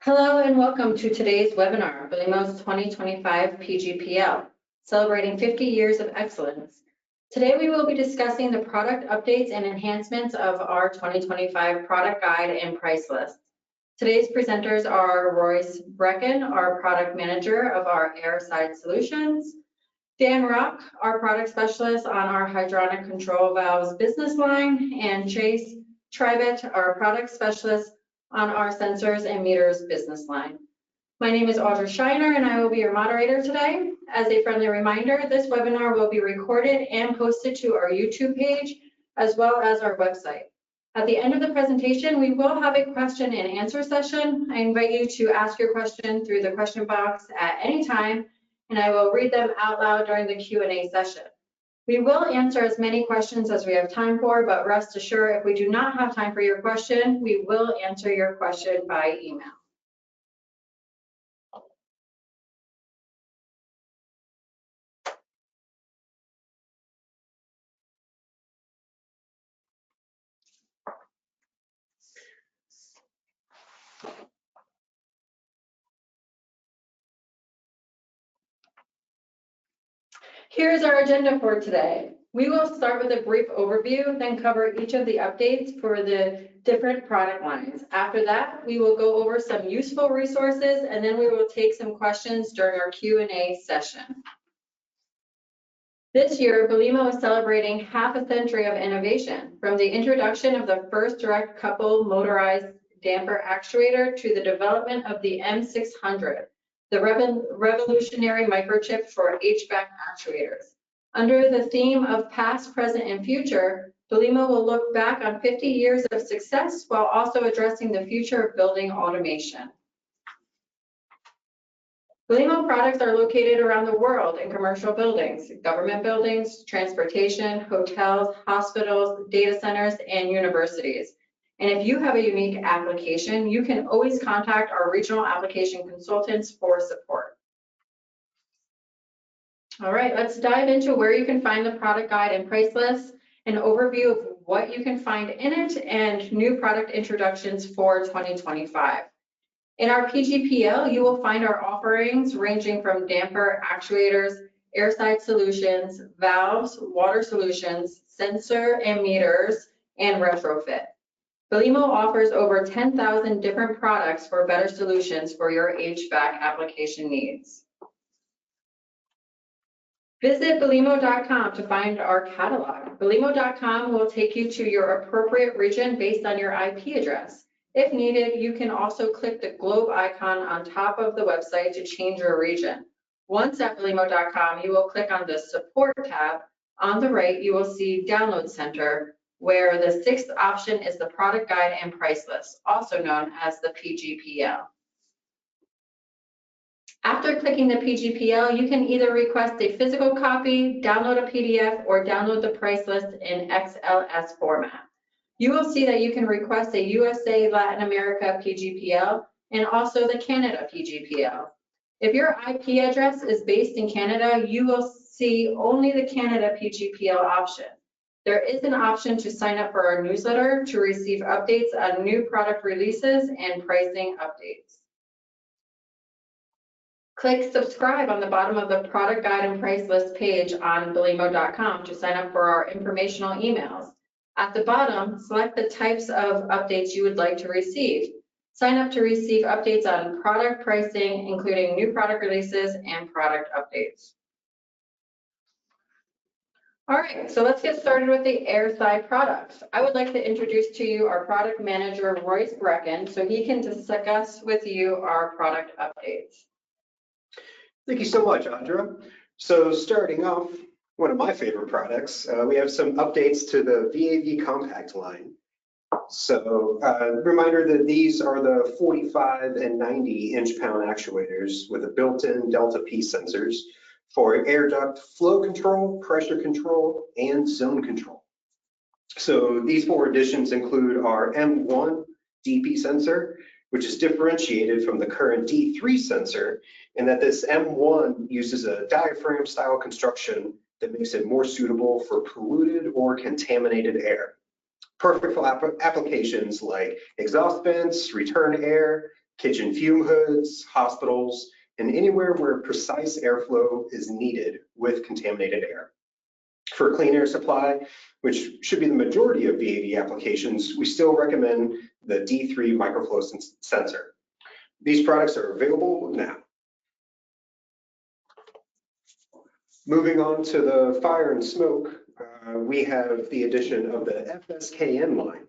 Hello and welcome to today's webinar, Belimo's 2025 PGPL, celebrating 50 years of excellence. Today we will be discussing the product updates and enhancements of our 2025 product guide and price list. Today's presenters are Royce Brecken, our product manager of our airside solutions, Dan Rock, our product specialist on our hydronic control valves business line, and Chase Tribet, our product specialist on our sensors and meters business line. My name is Audra Shiner and I will be your moderator today. As a friendly reminder, this webinar will be recorded and posted to our YouTube page as well as our website. At the end of the presentation, we will have a question and answer session. I invite you to ask your question through the question box at any time, and I will read them out loud during the Q&A session. We will answer as many questions as we have time for, but rest assured, if we do not have time for your question, we will answer your question by email. Here's our agenda for today. We will start with a brief overview, then cover each of the updates for the different product lines. After that, we will go over some useful resources, and then we will take some questions during our Q&A session. This year, Belimo is celebrating half a century of innovation, from the introduction of the first direct couple motorized damper actuator to the development of the M600. The revolutionary microchip for HVAC actuators. Under the theme of past, present, and future, Belimo will look back on 50 years of success while also addressing the future of building automation. Belimo products are located around the world in commercial buildings, government buildings, transportation, hotels, hospitals, data centers, and universities. And if you have a unique application, you can always contact our regional application consultants for support. All right, let's dive into where you can find the product guide and price list, an overview of what you can find in it, and new product introductions for 2025. In our PGPL, you will find our offerings ranging from damper actuators, airside solutions, valves, water solutions, sensor and meters, and retrofit. Belimo offers over 10,000 different products for better solutions for your HVAC application needs. Visit Belimo.com to find our catalog. Belimo.com will take you to your appropriate region based on your IP address. If needed, you can also click the globe icon on top of the website to change your region. Once at Belimo.com, you will click on the Support tab. On the right, you will see Download Center, where the sixth option is the product guide and price list, also known as the PGPL. After clicking the PGPL, you can either request a physical copy, download a PDF, or download the price list in XLS format. You will see that you can request a USA Latin America PGPL and also the Canada PGPL. If your IP address is based in Canada, you will see only the Canada PGPL option. There is an option to sign up for our newsletter to receive updates on new product releases and pricing updates. Click subscribe on the bottom of the product guide and price list page on Belimo.com to sign up for our informational emails. At the bottom, select the types of updates you would like to receive. Sign up to receive updates on product pricing, including new product releases and product updates. All right, so let's get started with the airside products. I would like to introduce to you our product manager, Royce Brecken, so he can discuss with you our product updates. Thank you so much, Audra. So starting off, one of my favorite products, we have some updates to the VAV compact line. So reminder that these are the 45 and 90 inch-pound actuators with a built-in Delta P sensors for air duct flow control, pressure control, and zone control. So these four additions include our M1 DP sensor, which is differentiated from the current D3 sensor in that this M1 uses a diaphragm style construction that makes it more suitable for polluted or contaminated air. Perfect for applications like exhaust vents, return air, kitchen fume hoods, hospitals, and anywhere where precise airflow is needed with contaminated air. For clean air supply, which should be the majority of VAV applications, we still recommend the D3 microflow sensor. These products are available now. Moving on to the fire and smoke, we have the addition of the FSKN line.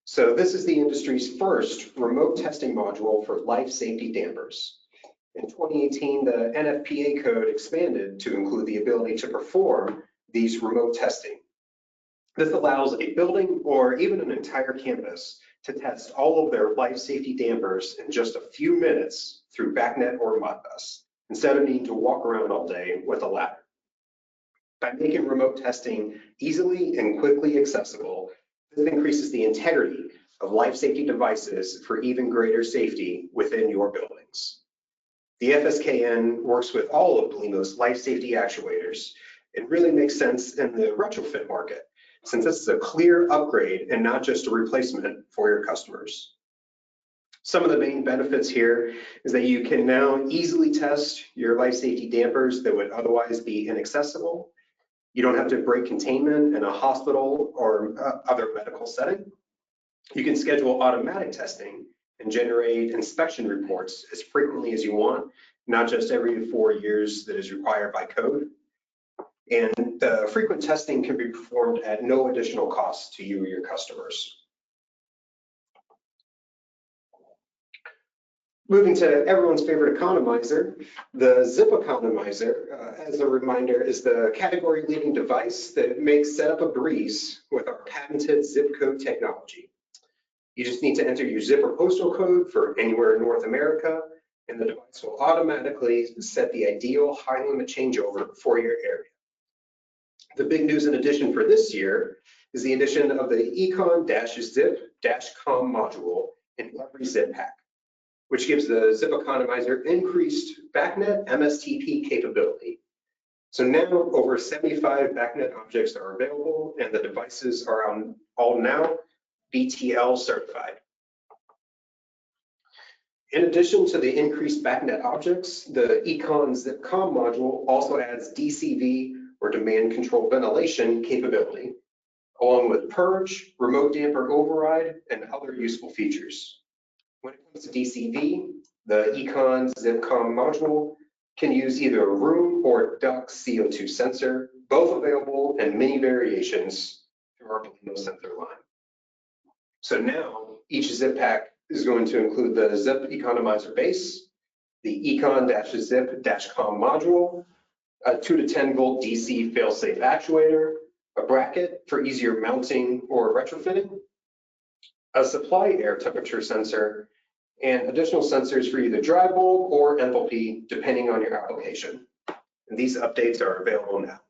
So this is the industry's first remote testing module for life safety dampers. In 2018, the NFPA code expanded to include the ability to perform these remote testing. This allows a building or even an entire campus to test all of their life safety dampers in just a few minutes through BACnet or Modbus, instead of needing to walk around all day with a ladder. By making remote testing easily and quickly accessible, this increases the integrity of life safety devices for even greater safety within your buildings. The FSKN works with all of Belimo's life safety actuators. It really makes sense in the retrofit market, since this is a clear upgrade and not just a replacement for your customers. Some of the main benefits here is that you can now easily test your life safety dampers that would otherwise be inaccessible. You don't have to break containment in a hospital or other medical setting. You can schedule automatic testing and generate inspection reports as frequently as you want, not just every 4 years that is required by code. And the frequent testing can be performed at no additional cost to you or your customers. Moving to everyone's favorite economizer, the Zip Economizer, as a reminder, is the category-leading device that makes setup a breeze with our patented zip code technology. You just need to enter your zip or postal code for anywhere in North America, and the device will automatically set the ideal high limit changeover for your area. The big news in addition for this year is the addition of the Econ-Zip-Com module in every zip pack, which gives the Zip Economizer increased BACnet MSTP capability. So now over 75 BACnet objects are available, and the devices are all now BTL certified. In addition to the increased BACnet objects, the Econ-Zip-Com module also adds DCV or demand control ventilation capability, along with purge, remote damper override, and other useful features. When it comes to DCV, the Econ-Zip-Com module can use either a room or duct CO2 sensor, both available in many variations through our Belimo sensor line. So now each zip pack is going to include the Zip Economizer base, the Econ-Zip-Com module, a 2 to 10 volt DC fail-safe actuator, a bracket for easier mounting or retrofitting, a supply air temperature sensor, and additional sensors for either dry bulb or enthalpy, depending on your application. And these updates are available now.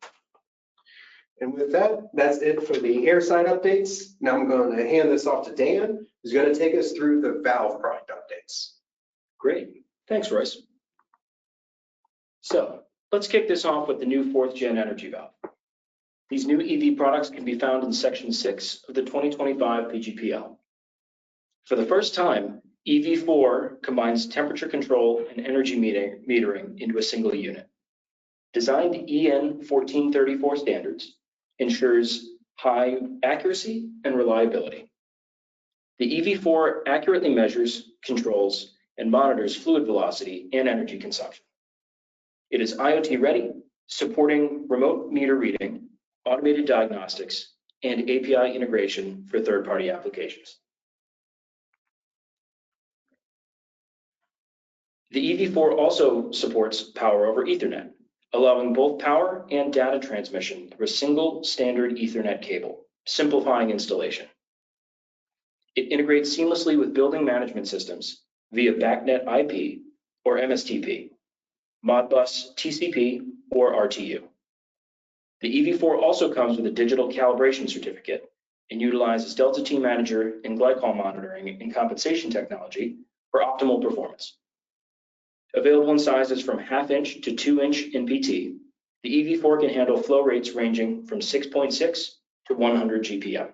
And with that, that's it for the air side updates. Now I'm going to hand this off to Dan, who's going to take us through the valve product updates. Great, thanks, Royce. So let's kick this off with the new 4th gen energy valve. These new EV products can be found in section 6 of the 2025 PGPL. For the first time, EV4 combines temperature control and energy metering into a single unit. Designed EN 1434 standards, ensures high accuracy and reliability. The EV4 accurately measures, controls, and monitors fluid velocity and energy consumption. It is IoT ready, supporting remote meter reading, automated diagnostics, and API integration for third-party applications. The EV4 also supports power over Ethernet, allowing both power and data transmission through a single standard Ethernet cable, simplifying installation. It integrates seamlessly with building management systems via BACnet IP or MSTP, Modbus TCP, or RTU. The EV4 also comes with a digital calibration certificate and utilizes Delta T Manager and glycol monitoring and compensation technology for optimal performance. Available in sizes from 1/2 inch to 2 inch in PT, the EV4 can handle flow rates ranging from 6.6 to 100 GPM.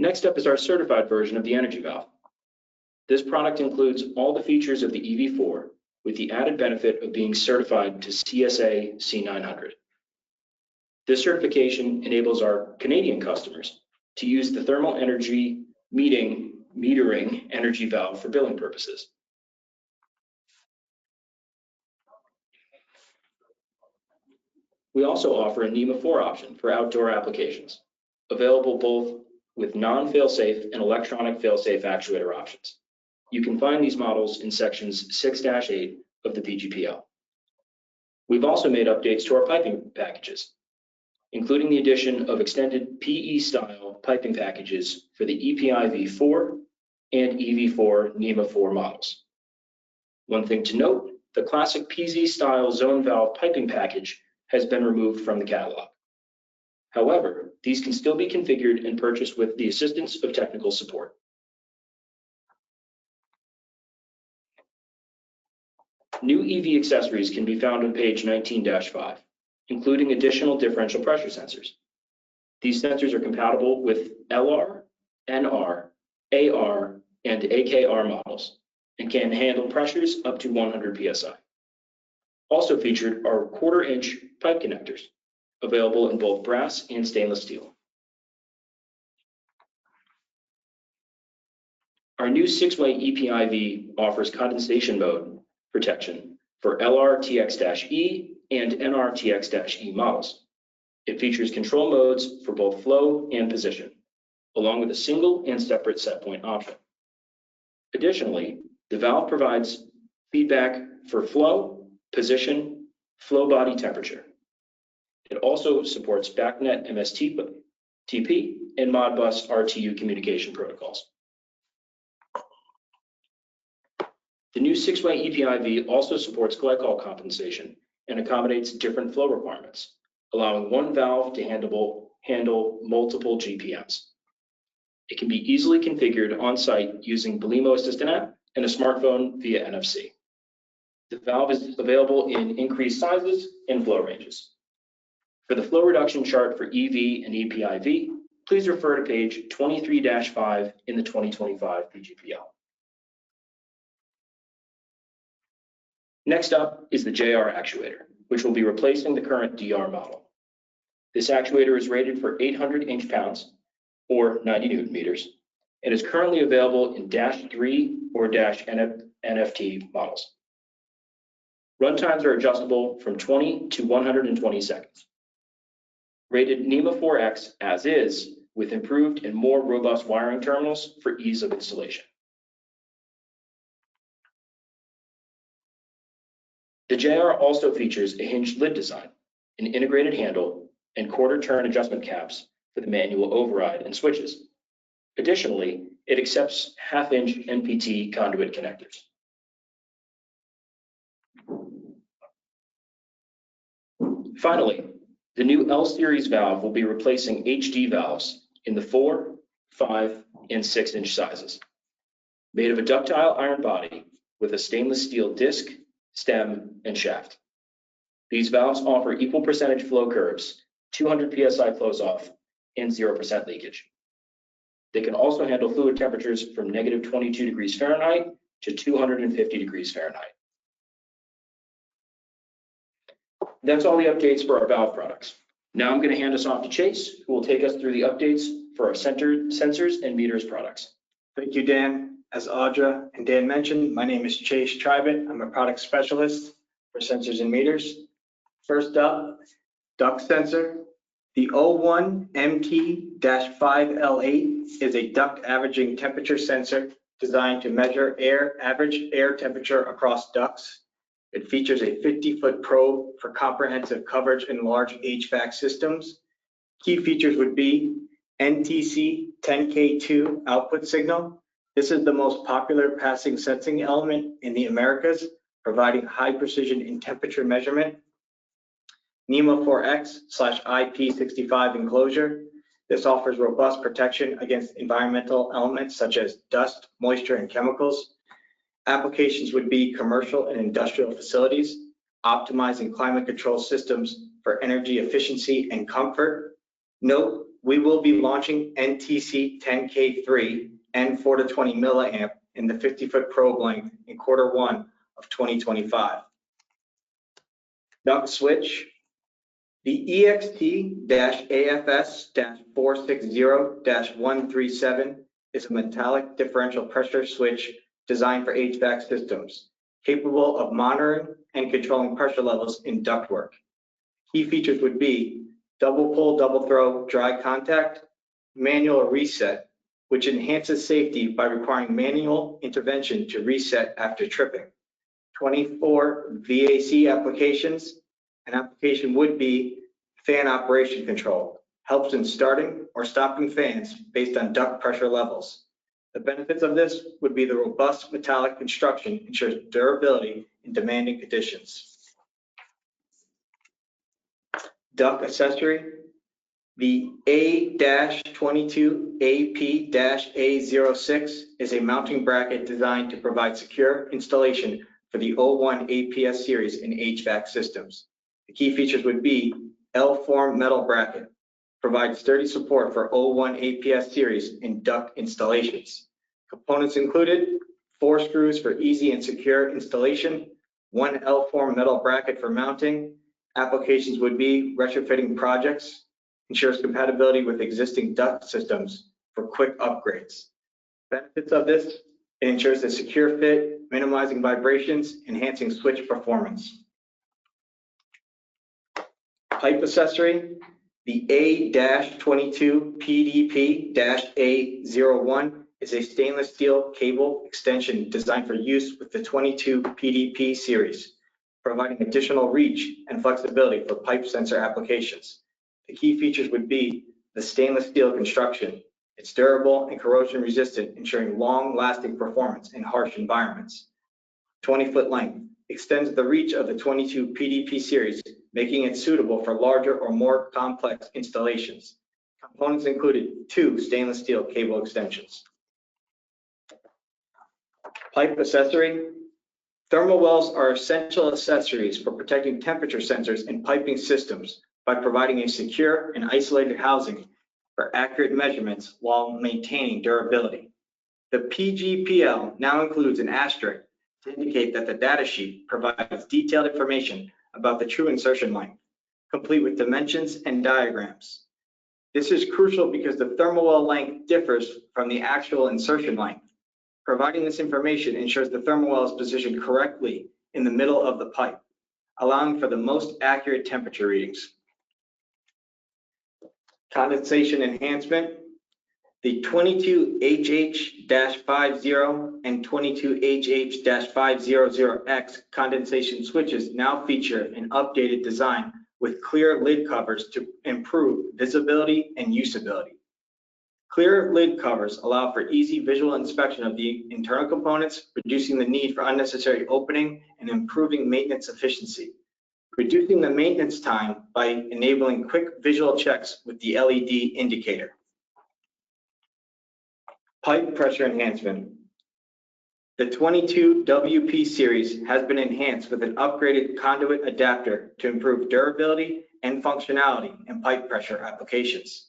Next up is our certified version of the energy valve. This product includes all the features of the EV4 with the added benefit of being certified to CSA C900. This certification enables our Canadian customers to use the thermal energy metering energy valve for billing purposes. We also offer a NEMA 4 option for outdoor applications, available both with non-fail-safe and electronic fail-safe actuator options. You can find these models in sections 6-8 of the PGPL. We've also made updates to our piping packages, including the addition of extended PE-style piping packages for the EPI V4 and EV4 NEMA 4 models. One thing to note, the classic PZ-style zone valve piping package has been removed from the catalog. However, these can still be configured and purchased with the assistance of technical support. New EV accessories can be found on page 19-5, including additional differential pressure sensors. These sensors are compatible with LR, NR, AR, and AKR models and can handle pressures up to 100 psi. Also featured are 1/4-inch pipe connectors, available in both brass and stainless steel. Our new 6-way EPI-V offers condensation mode protection for LR-TX-E and NR-TX-E models. It features control modes for both flow and position, along with a single and separate set point option. Additionally, the valve provides feedback for flow, position, flow body temperature. It also supports BACnet MSTP and Modbus RTU communication protocols. The new 6-way EPI-V also supports glycol compensation and accommodates different flow requirements, allowing one valve to handle multiple GPMs. It can be easily configured on-site using Belimo Assistant app and a smartphone via NFC. The valve is available in increased sizes and flow ranges. For the flow reduction chart for EV and EPI-V, please refer to page 23-5 in the 2025 PGPL. Next up is the JR actuator, which will be replacing the current DR model. This actuator is rated for 800 inch-pounds or 90 Newton meters and is currently available in -3 or -NFT models. Runtimes are adjustable from 20 to 120 seconds. Rated NEMA 4X as is, with improved and more robust wiring terminals for ease of installation. The JR also features a hinged lid design, an integrated handle, and 1/4 turn adjustment caps for the manual override and switches. Additionally, it accepts 1/2 inch NPT conduit connectors. Finally, the new L series valve will be replacing HD valves in the 4, 5, and 6 inch sizes. Made of a ductile iron body with a stainless steel disc, stem, and shaft. These valves offer equal percentage flow curves, 200 psi close off, and 0% leakage. They can also handle fluid temperatures from -22 degrees Fahrenheit to 250 degrees Fahrenheit. That's all the updates for our valve products. Now I'm going to hand us off to Chase, who will take us through the updates for our sensors and meters products. Thank you, Dan. As Audra and Dan mentioned, my name is Chase Tribett. I'm a product specialist for sensors and meters. First up, duct sensor. The 01MT-5L8 is a duct averaging temperature sensor designed to measure average air temperature across ducts. It features a 50-foot probe for comprehensive coverage in large HVAC systems. Key features would be NTC 10K2 output signal. This is the most popular passing sensing element in the Americas, providing high precision in temperature measurement. NEMA 4X/IP65 enclosure. This offers robust protection against environmental elements such as dust, moisture, and chemicals. Applications would be commercial and industrial facilities, optimizing climate control systems for energy efficiency and comfort. Note, we will be launching NTC 10K3 and 4 to 20 milliamp in the 50-foot probe length in Q1 of 2025. Duct switch. The EXT-AFS-460-137 is a metallic differential pressure switch designed for HVAC systems, capable of monitoring and controlling pressure levels in ductwork. Key features would be double pull, double throw, dry contact, manual reset, which enhances safety by requiring manual intervention to reset after tripping. 24 VAC applications. An application would be fan operation control, helps in starting or stopping fans based on duct pressure levels. The benefits of this would be the robust metallic construction ensures durability in demanding conditions. Duct accessory. The A-22AP-A06 is a mounting bracket designed to provide secure installation for the 01 APS series in HVAC systems. The key features would be L-form metal bracket, provides sturdy support for 01 APS series in duct installations. Components included 4 screws for easy and secure installation, 1 L-form metal bracket for mounting. Applications would be retrofitting projects, ensures compatibility with existing duct systems for quick upgrades. Benefits of this, it ensures a secure fit, minimizing vibrations, enhancing switch performance. Pipe accessory. The A-22 PDP-A01 is a stainless steel cable extension designed for use with the 22 PDP series, providing additional reach and flexibility for pipe sensor applications. The key features would be the stainless steel construction. It's durable and corrosion resistant, ensuring long-lasting performance in harsh environments. 20-foot length extends the reach of the 22 PDP series, making it suitable for larger or more complex installations. Components included 2 stainless steel cable extensions. Pipe accessory. Thermal wells are essential accessories for protecting temperature sensors in piping systems by providing a secure and isolated housing for accurate measurements while maintaining durability. The PGPL now includes an asterisk to indicate that the data sheet provides detailed information about the true insertion length, complete with dimensions and diagrams. This is crucial because the thermal well length differs from the actual insertion length. Providing this information ensures the thermal well is positioned correctly in the middle of the pipe, allowing for the most accurate temperature readings. Condensation enhancement. The 22HH-50 and 22HH-500X condensation switches now feature an updated design with clear lid covers to improve visibility and usability. Clear lid covers allow for easy visual inspection of the internal components, reducing the need for unnecessary opening and improving maintenance efficiency. Reducing the maintenance time by enabling quick visual checks with the LED indicator. Pipe pressure enhancement. The 22 WP series has been enhanced with an upgraded conduit adapter to improve durability and functionality in pipe pressure applications.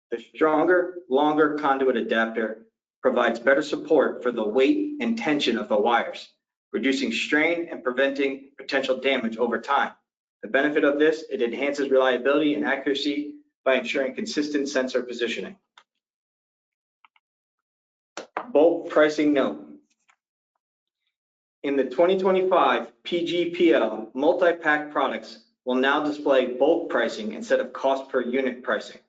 The stronger, longer conduit adapter provides better support for the weight and tension of the wires, reducing strain and preventing potential damage over time. The benefit of this, it enhances reliability and accuracy by ensuring consistent sensor positioning. Bulk pricing note. In the 2025 PGPL, multi-pack products will now display bulk pricing instead of cost per unit pricing.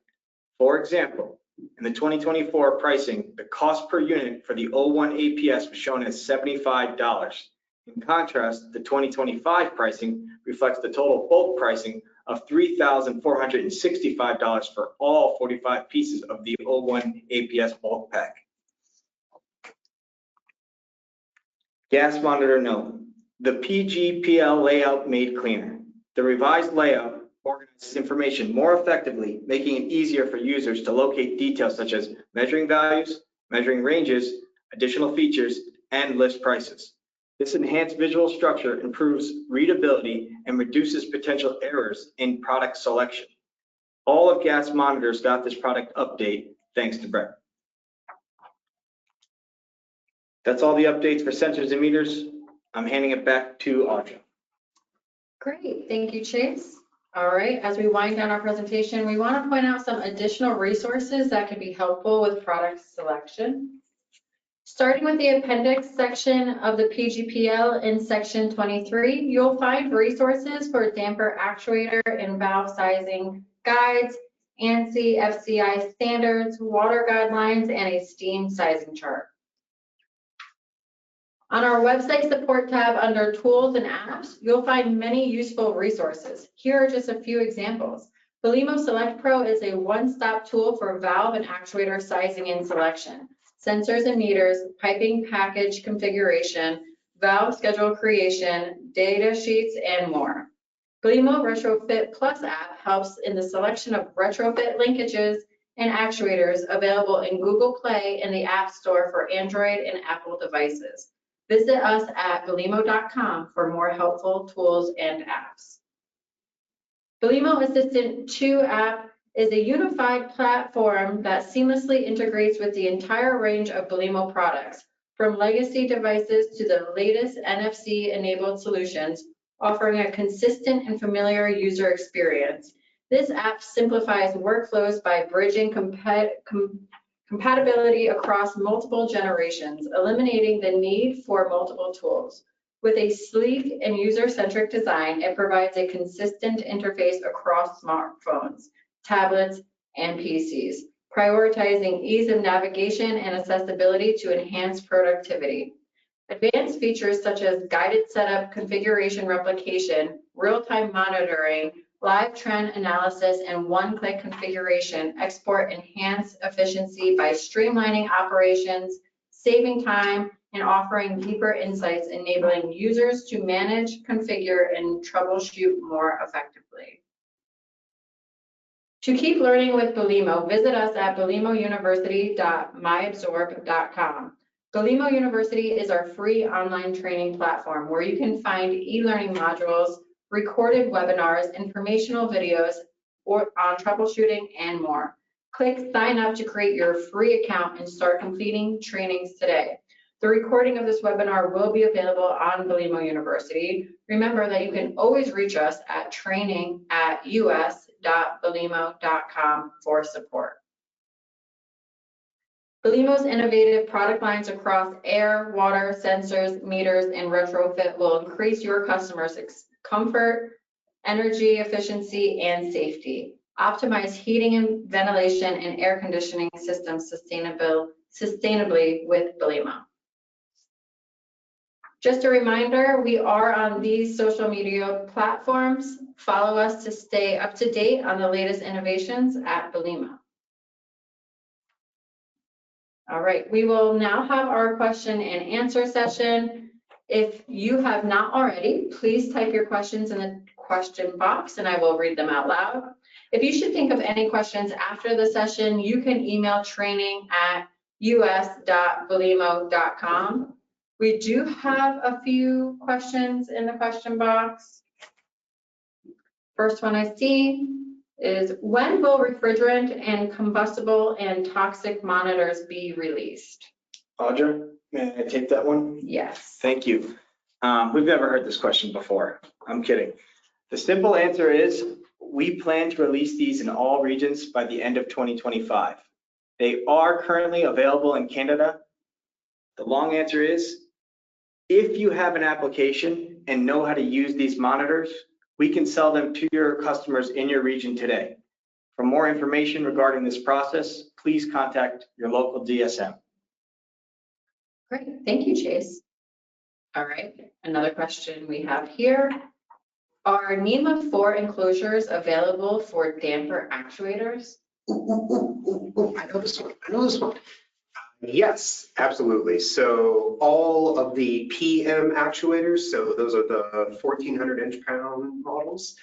For example, in the 2024 pricing, the cost per unit for the 01 APS was shown as $75. In contrast, the 2025 pricing reflects the total bulk pricing of $3,465 for all 45 pieces of the 01 APS bulk pack. Gas monitor note. The PGPL layout made cleaner. The revised layout organizes information more effectively, making it easier for users to locate details such as measuring values, measuring ranges, additional features, and list prices. This enhanced visual structure improves readability and reduces potential errors in product selection. All of gas monitors got this product update thanks to Brett. That's all the updates for sensors and meters. I'm handing it back to Audra. Great, thank you, Chase. All right, as we wind down our presentation, we want to point out some additional resources that could be helpful with product selection. Starting with the appendix section of the PGPL in section 23, you'll find resources for damper actuator and valve sizing guides, ANSI FCI standards, water guidelines, and a steam sizing chart. On our website support tab under tools and apps, you'll find many useful resources. Here are just a few examples. Belimo Select Pro is a one-stop tool for valve and actuator sizing and selection, sensors and meters, piping package configuration, valve schedule creation, data sheets, and more. Belimo Retrofit Plus app helps in the selection of retrofit linkages and actuators available in Google Play and the App Store for Android and Apple devices. Visit us at belimo.com for more helpful tools and apps. Belimo Assistant 2 app is a unified platform that seamlessly integrates with the entire range of Belimo products, from legacy devices to the latest NFC-enabled solutions, offering a consistent and familiar user experience. This app simplifies workflows by bridging compatibility across multiple generations, eliminating the need for multiple tools. With a sleek and user-centric design, it provides a consistent interface across smartphones, tablets, and PCs, prioritizing ease of navigation and accessibility to enhance productivity. Advanced features such as guided setup, configuration replication, real-time monitoring, live trend analysis, and one-click configuration export enhance efficiency by streamlining operations, saving time, and offering deeper insights, enabling users to manage, configure, and troubleshoot more effectively. To keep learning with Belimo, visit us at belimouniversity.myabsorb.com. Belimo University is our free online training platform where you can find e-learning modules, recorded webinars, informational videos on troubleshooting, and more. Click sign up to create your free account and start completing trainings today. The recording of this webinar will be available on Belimo University. Remember that you can always reach us at training@us.belimo.com for support. Belimo's innovative product lines across air, water, sensors, meters, and retrofit will increase your customers' comfort, energy efficiency, and safety. Optimize heating and ventilation and air conditioning systems sustainably with Belimo. Just a reminder, we are on these social media platforms. Follow us to stay up to date on the latest innovations at Belimo. All right, we will now have our question and answer session. If you have not already, please type your questions in the question box and I will read them out loud. If you should think of any questions after the session, you can email training@us.belimo.com. We do have a few questions in the question box. First one I see is, when will refrigerant and combustible and toxic monitors be released? Audra, may I take that one? Yes. Thank you. We've never heard this question before. I'm kidding. The simple answer is we plan to release these in all regions by the end of 2025. They are currently available in Canada. The long answer is, if you have an application and know how to use these monitors, we can sell them to your customers in your region today. For more information regarding this process, please contact your local DSM. Great, thank you, Chase. All right, another question we have here. Are NEMA 4 enclosures available for damper actuators? I know this one. Yes, absolutely. So all of the PM actuators, so those are the 1,400 inch-pound models,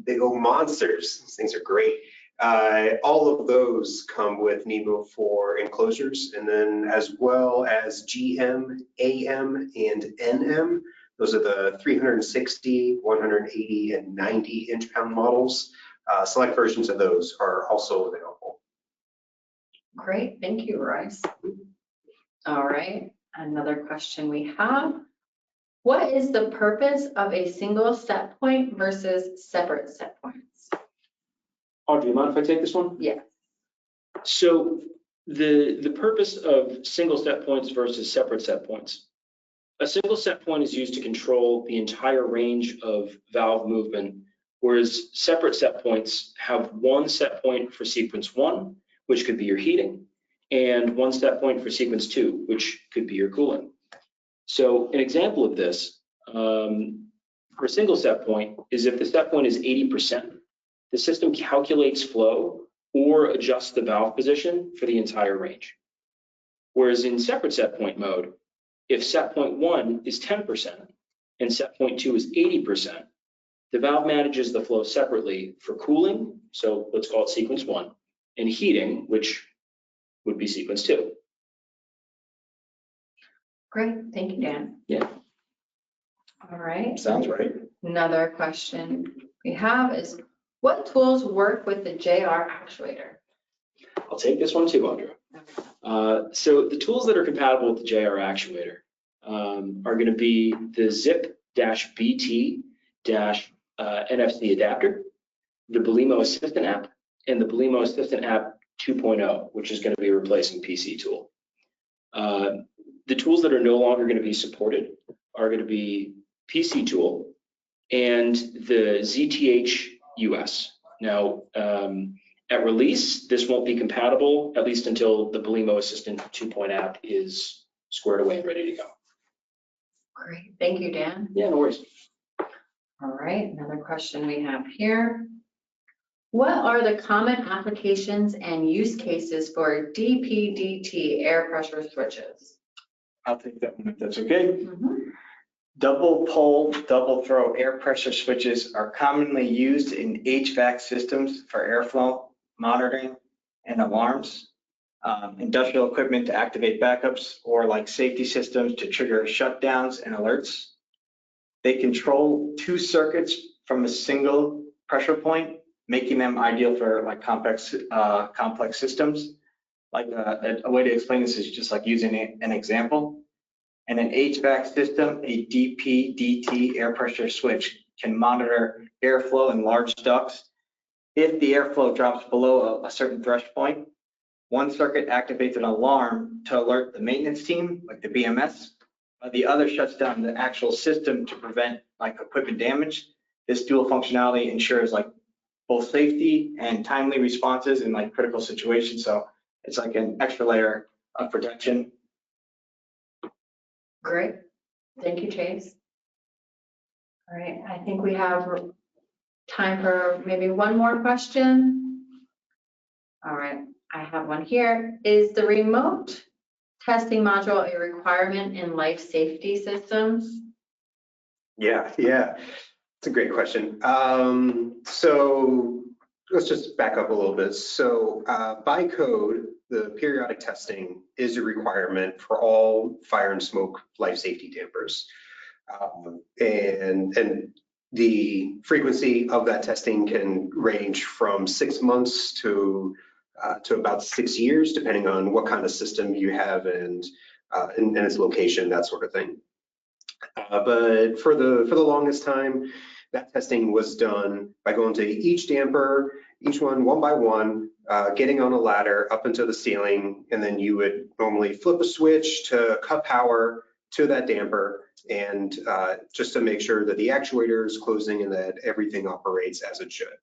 big old monsters. These things are great. All of those come with NEMA 4 enclosures, and then as well as GM, AM, and NM. Those are the 360, 180, and 90 inch-pound models. select versions of those are also available. Great, thank you, Royce. All right, another question we have. What is the purpose of a single set point versus separate set points? Audrey, you mind if I take this one? Yeah. So the purpose of single set points versus separate set points. A single set point is used to control the entire range of valve movement, whereas separate set points have one set point for sequence 1, which could be your heating, and one set point for sequence 2, which could be your cooling. So an example of this for a single set point is if the set point is 80%, the system calculates flow or adjusts the valve position for the entire range. Whereas in separate set point mode, if set point 1 is 10% and set point 2 is 80%, the valve manages the flow separately for cooling, so let's call it sequence 1, and heating, which would be sequence 2. Great, thank you, Dan. Yeah. All right, Sounds right. another question we have is, what tools work with the JR actuator? I'll take this one too, Andrea. So the tools that are compatible with the JR actuator are going to be the Zip-BT-NFC adapter, the Belimo Assistant app, and the Belimo Assistant app 2.0, which is going to be replacing PC tool. The tools that are no longer going to be supported are going to be PC tool and the ZTH US. Now, at release, this won't be compatible, at least until the Belimo Assistant 2.0 app is squared away and ready to go. Great, thank you, Dan. Yeah, no worries. All right, another question we have here. What are the common applications and use cases for DPDT air pressure switches? I'll take that one if that's okay. Mhm. Double pole, double throw air pressure switches are commonly used in HVAC systems for airflow monitoring and alarms, industrial equipment to activate backups, or like safety systems to trigger shutdowns and alerts. They control 2 circuits from a single pressure point, making them ideal for like complex systems. Like a way to explain this is just like using an example. In an HVAC system, a DPDT air pressure switch can monitor airflow in large ducts. If the airflow drops below a certain threshold point, one circuit activates an alarm to alert the maintenance team, like the BMS. The other shuts down the actual system to prevent like equipment damage. This dual functionality ensures like both safety and timely responses in like critical situations. So it's like an extra layer of protection. Great, thank you, Chase. All right, I think we have time for maybe one more question. All right, I have one here. Is the remote testing module a requirement in life safety systems? Yeah, it's a great question. So let's just back up a little bit. So by code, the periodic testing is a requirement for all fire and smoke life safety dampers. And the frequency of that testing can range from 6 months to about 6 years, depending on what kind of system you have and its location, that sort of thing. But for the longest time, that testing was done by going to each damper, each one by one, getting on a ladder up into the ceiling, and then you would normally flip a switch to cut power to that damper, and just to make sure that the actuator is closing and that everything operates as it should.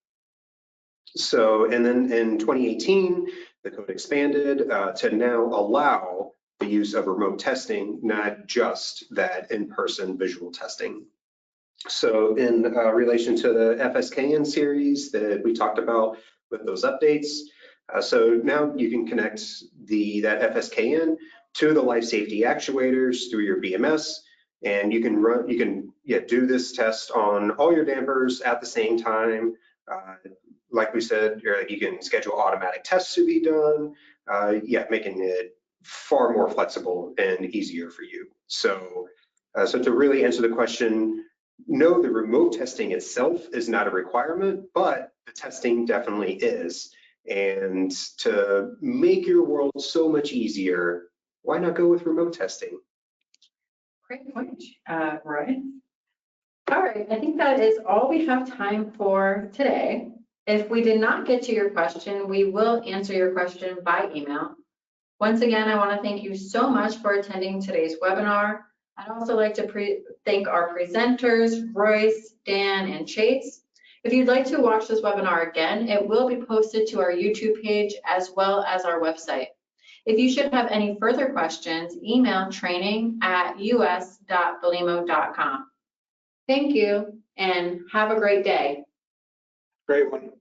So, and then in 2018, the code expanded to now allow the use of remote testing, not just that in-person visual testing. So in relation to the FSKN series that we talked about with those updates, so now you can connect that FSKN to the life safety actuators through your BMS, and you can do this test on all your dampers at the same time. Like we said, you can schedule automatic tests to be done, making it far more flexible and easier for you. So to really answer the question, no, the remote testing itself is not a requirement, but the testing definitely is. And to make your world so much easier, why not go with remote testing? Great point, Roy. All right, I think that is all we have time for today. If we did not get to your question, we will answer your question by email. Once again, I want to thank you so much for attending today's webinar. I'd also like to thank our presenters, Royce, Dan, and Chase. If you'd like to watch this webinar again, it will be posted to our YouTube page as well as our website. If you should have any further questions, email training@us.belimo.com. Thank you and have a great day. Great one.